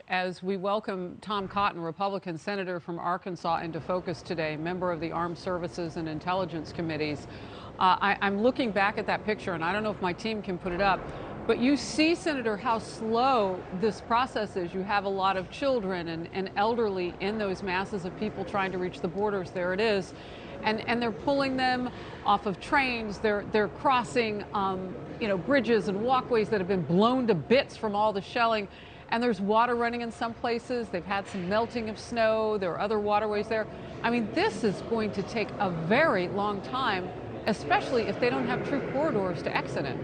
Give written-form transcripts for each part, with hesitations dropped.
as we welcome Tom Cotton, Republican Senator from Arkansas, into Focus today, member of the Armed Services and Intelligence Committees. I'm looking back at that picture, and I don't know if my team can put it up, but you see, Senator, how slow this process is. You have a lot of children and elderly in those masses of people trying to reach the borders. There it is. And they're pulling them off of trains. They're crossing, bridges and walkways that have been blown to bits from all the shelling. And there's water running in some places. They've had some melting of snow. There are other waterways there. I mean, this is going to take a very long time, especially if they don't have troop corridors to exit in.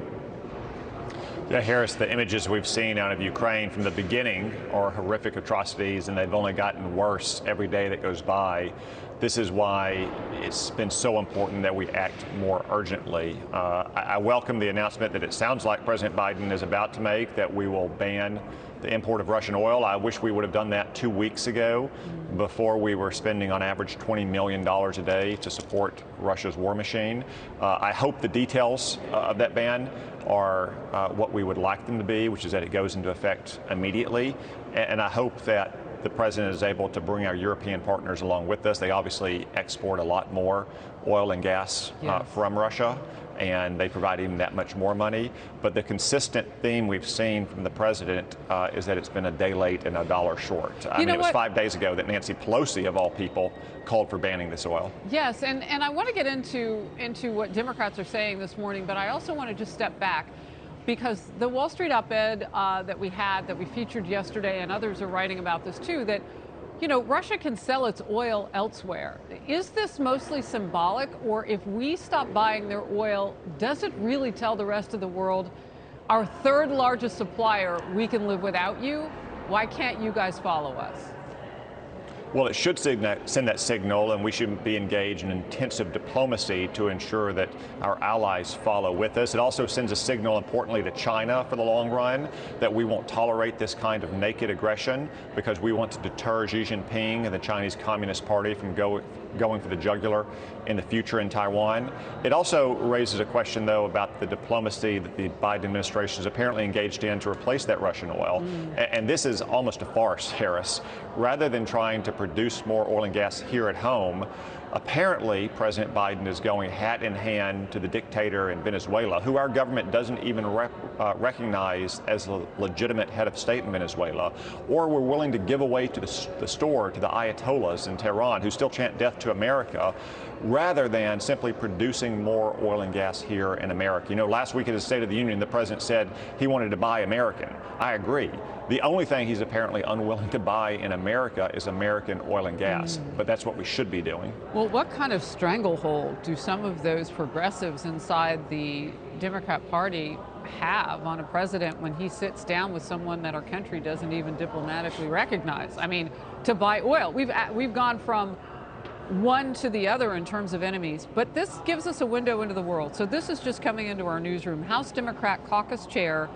Yeah, Harris, the images we've seen out of Ukraine from the beginning are horrific atrocities, and they've only gotten worse every day that goes by. This is why it's been so important that we act more urgently. I welcome the announcement that it sounds like President Biden is about to make, that we will ban the import of Russian oil. I wish we would have done that 2 weeks ago, before we were spending on average $20 million a day to support Russia's war machine. I hope the details of that ban are what we would like them to be, which is that it goes into effect immediately. And I hope that the president is able to bring our European partners along with us. They obviously export a lot more oil and gas from Russia, and they provide even that much more money. But the consistent theme we've seen from the president is that it's been a day late and a dollar short. I mean, it was 5 days ago that Nancy Pelosi, of all people, called for banning this oil. Yes, and I want to get into what Democrats are saying this morning, but I also want to just step back, because the Wall Street op-ed that we featured yesterday, and others are writing about this too, that Russia can sell its oil elsewhere. Is this mostly symbolic, or if we stop buying their oil, does it really tell the rest of the world, our third largest supplier, we can live without you? Why can't you guys follow us? Well, it should send that signal, and we should be engaged in intensive diplomacy to ensure that our allies follow with us. It also sends a signal, importantly, to China for the long run, that we won't tolerate this kind of naked aggression, because we want to deter Xi Jinping and the Chinese Communist Party from going for the jugular in the future in Taiwan. It also raises a question, though, about the diplomacy that the Biden administration is apparently engaged in to replace that Russian oil. And this is almost a farce, Harris. Rather than trying to produce more oil and gas here at home, apparently President Biden is going hat in hand to the dictator in Venezuela, who our government doesn't even recognize as a legitimate head of state in Venezuela. Or we're willing to give away to the store to the Ayatollahs in Tehran, who still chant death to America, rather than simply producing more oil and gas here in America. Last week at the State of the Union, the president said he wanted to buy American. I agree. The only thing he's apparently unwilling to buy in America is American oil and gas, but that's what we should be doing. Well, what kind of stranglehold do some of those progressives inside the Democrat Party have on a president when he sits down with someone that our country doesn't even diplomatically recognize? I mean, to buy oil, we've gone from one to the other in terms of enemies, but this gives us a window into the world. So this is just coming into our newsroom. House Democrat Caucus Chair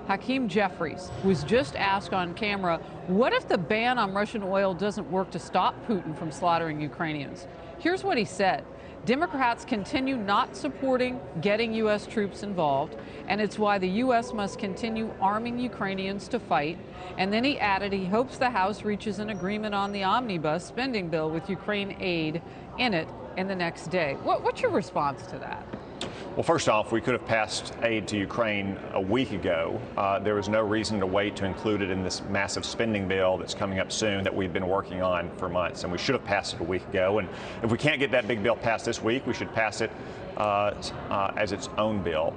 Hakeem Jeffries was just asked on camera, what if the ban on Russian oil doesn't work to stop Putin from slaughtering Ukrainians? Here's what he said. Democrats continue not supporting getting U.S. troops involved, and it's why the U.S. must continue arming Ukrainians to fight. And then he added he hopes the House reaches an agreement on the omnibus spending bill with Ukraine aid in it in the next day. What's your response to that? Well, first off, we could have passed aid to Ukraine a week ago. There was no reason to wait to include it in this massive spending bill that's coming up soon that we've been working on for months, and we should have passed it a week ago. And if we can't get that big bill passed this week, we should pass it as its own bill.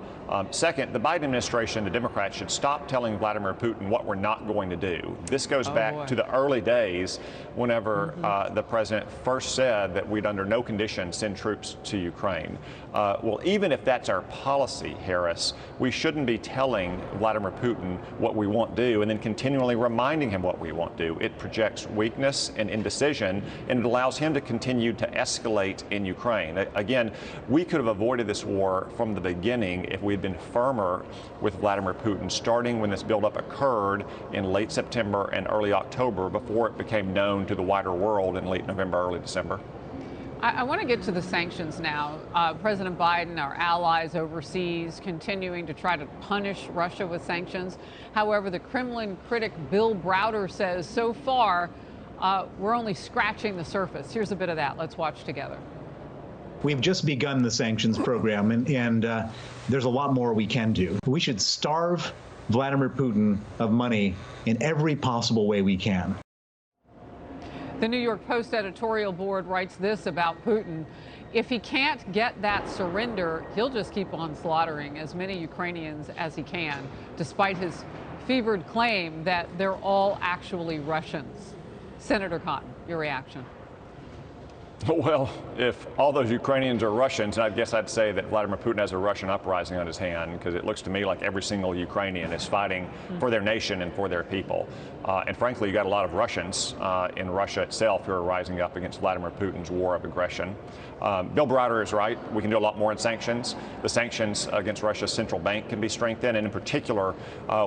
Second, the Biden administration, the Democrats, should stop telling Vladimir Putin what we're not going to do. This goes back to the early days whenever the president first said that we'd under no condition send troops to Ukraine. Well, even if that's our policy, Harris, we shouldn't be telling Vladimir Putin what we won't do and then continually reminding him what we won't do. It projects weakness and indecision, and it allows him to continue to escalate in Ukraine. Again, we could have avoided this war from the beginning if we had been firmer with Vladimir Putin, starting when this buildup occurred in late September and early October, before it became known to the wider world in late November, early December. I want to get to the sanctions now. President Biden, our allies overseas, continuing to try to punish Russia with sanctions. However, the Kremlin critic Bill Browder says so far we're only scratching the surface. Here's a bit of that. Let's watch together. We've just begun the sanctions program, and there's a lot more we can do. We should starve Vladimir Putin of money in every possible way we can. The New York Post editorial board writes this about Putin. If he can't get that surrender, he'll just keep on slaughtering as many Ukrainians as he can, despite his fevered claim that they're all actually Russians. Senator Cotton, your reaction? Well, if all those Ukrainians are Russians, I guess I'd say that Vladimir Putin has a Russian uprising on his hand, because it looks to me like every single Ukrainian is fighting for their nation and for their people. And frankly, you got a lot of Russians in Russia itself who are rising up against Vladimir Putin's war of aggression. Bill Browder is right. We can do a lot more in sanctions. The sanctions against Russia's central bank can be strengthened, and in particular,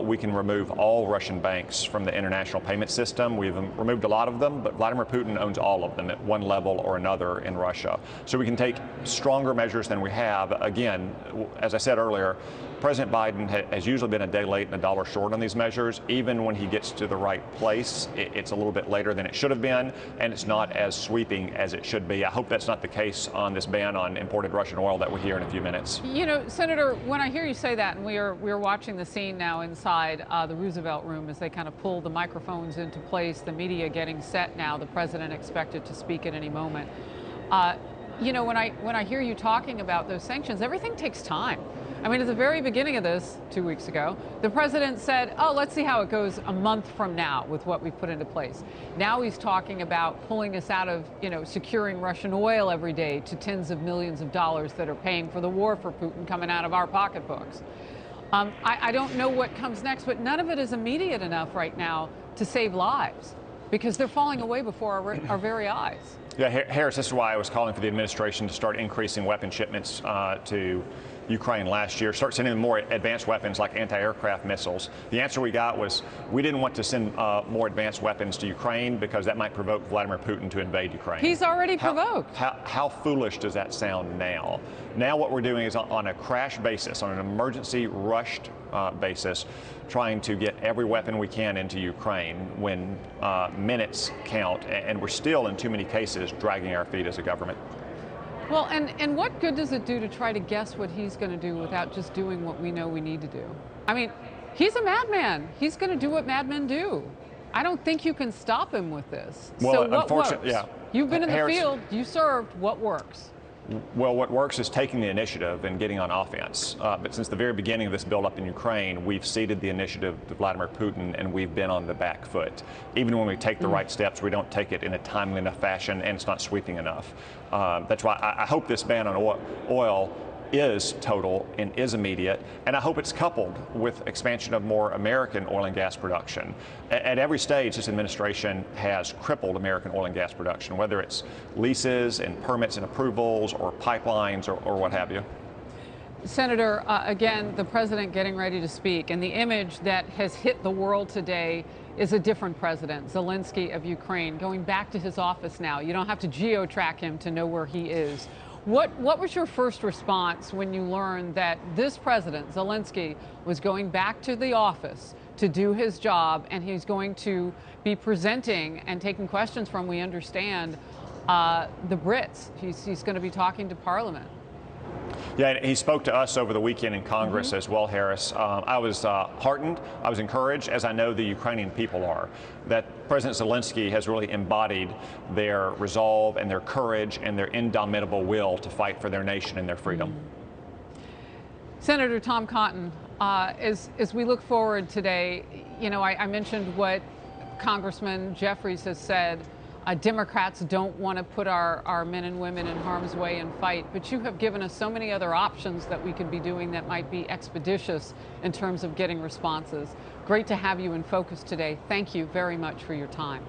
we can remove all Russian banks from the international payment system. We've removed a lot of them, but Vladimir Putin owns all of them at one level or another in Russia. So we can take stronger measures than we have. Again, as I said earlier, President Biden has usually been a day late and a dollar short on these measures. Even when he gets to the right place, it's a little bit later than it should have been, and it's not as sweeping as it should be. I hope that's not the case on this ban on imported Russian oil that we'll hear in a few minutes. You know, Senator, when I hear you say that, and we're watching the scene now inside the Roosevelt room as they kind of pull the microphones into place, the media getting set now, the president expected to speak at any moment. You know, when I hear you talking about those sanctions, everything takes time. I mean, at the very beginning of this, 2 weeks ago, the president said, oh, let's see how it goes a month from now with what we've put into place. Now he's talking about pulling us out of, you know, securing Russian oil every day to tens of millions of dollars that are paying for the war for Putin coming out of our pocketbooks. I don't know what comes next, but none of it is immediate enough right now to save lives, because they're falling away before our very eyes. Yeah, Harris, this is why I was calling for the administration to start increasing weapon shipments to Ukraine last year, start sending them more advanced weapons like anti-aircraft missiles. The answer we got was we didn't want to send more advanced weapons to Ukraine because that might provoke Vladimir Putin to invade Ukraine. He's already provoked. How foolish does that sound now? Now what we're doing is on a crash basis, on an emergency rushed basis, trying to get every weapon we can into Ukraine when minutes count, and we're still in too many cases dragging our feet as a government. Well, and what good does it do to try to guess what he's going to do without just doing what we know we need to do? I mean, he's a madman. He's going to do what madmen do. I don't think you can stop him with this. Well, so what works? Yeah. You've been in the Harris, field. You served. What works? Well, what works is taking the initiative and getting on offense. But since the very beginning of this buildup in Ukraine, we've ceded the initiative to Vladimir Putin, and we've been on the back foot. Even when we take the right steps, we don't take it in a timely enough fashion, and it's not sweeping enough. That's why I hope this ban on oil is total and is immediate, and I hope it's coupled with expansion of more American oil and gas production. At every stage, this administration has crippled American oil and gas production, whether it's leases and permits and approvals or pipelines or what have you. Senator, again, the president getting ready to speak, and the image that has hit the world today is a different president, Zelensky of Ukraine, going back to his office now. You don't have to geo-track him to know where he is. What was your first response when you learned that this president, Zelensky, was going back to the office to do his job, and he's going to be presenting and taking questions from, we understand, the Brits? He's going to be talking to Parliament. Yeah, and he spoke to us over the weekend in Congress as well, Harris. I was heartened, I was encouraged, as I know the Ukrainian people are, that President Zelensky has really embodied their resolve and their courage and their indomitable will to fight for their nation and their freedom. Senator Tom Cotton, as we look forward today, you know, I mentioned what Congressman Jeffries has said. Democrats don't want to put our men and women in harm's way and fight, but you have given us so many other options that we could be doing that might be expeditious in terms of getting responses. Great to have you in focus today. Thank you very much for your time.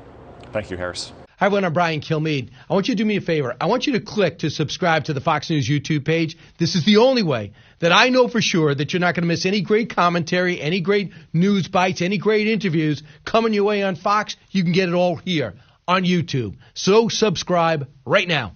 Thank you, Harris. Hi, everyone. I'm Brian Kilmeade. I want you to do me a favor. I want you to click to subscribe to the Fox News YouTube page. This is the only way that I know for sure that you're not going to miss any great commentary, any great news bites, any great interviews coming your way on Fox. You can get it all here on YouTube. So subscribe right now.